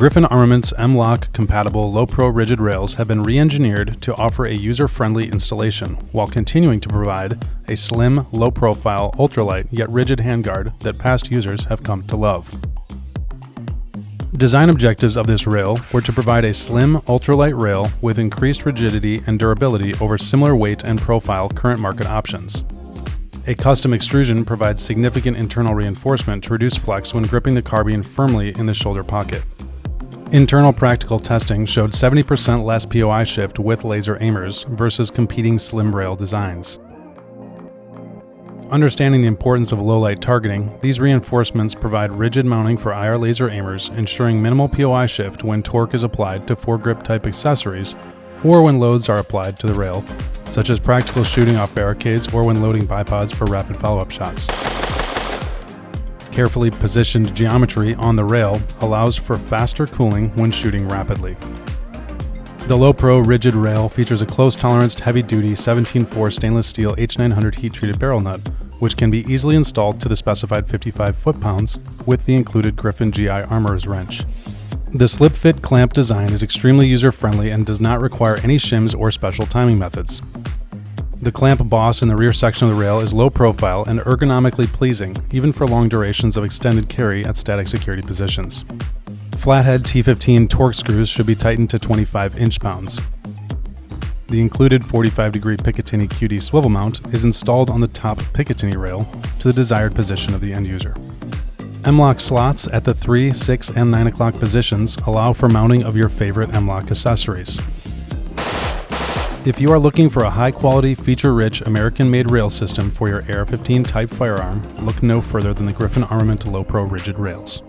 Griffin Armament's M-LOK compatible low-pro rigid rails have been re-engineered to offer a user-friendly installation while continuing to provide a slim, low-profile, ultralight yet rigid handguard that past users have come to love. Design objectives of this rail were to provide a slim, ultralight rail with increased rigidity and durability over similar weight and profile current market options. A custom extrusion provides significant internal reinforcement to reduce flex when gripping the carbine firmly in the shoulder pocket. Internal practical testing showed 70% less POI shift with laser aimers versus competing slim rail designs. Understanding the importance of low-light targeting, these reinforcements provide rigid mounting for IR laser aimers, ensuring minimal POI shift when torque is applied to foregrip type accessories or when loads are applied to the rail, such as practical shooting off barricades or when loading bipods for rapid follow-up shots. Carefully positioned geometry on the rail allows for faster cooling when shooting rapidly. The low-pro rigid rail features a close-toleranced heavy-duty 17-4 stainless steel H900 heat-treated barrel nut, which can be easily installed to the specified 55 foot-pounds with the included Griffin GI armorer's wrench. The slip-fit clamp design is extremely user-friendly and does not require any shims or special timing methods. The clamp boss in the rear section of the rail is low profile and ergonomically pleasing, even for long durations of extended carry at static security positions. Flathead T15 torque screws should be tightened to 25 inch-pounds. The included 45-degree Picatinny QD swivel mount is installed on the top Picatinny rail to the desired position of the end user. M-LOK slots at the 3, 6, and 9 o'clock positions allow for mounting of your favorite M-LOK accessories. If you are looking for a high-quality, feature-rich, American-made rail system for your AR-15 type firearm, look no further than the Griffin Armament Low Pro Rigid Rails.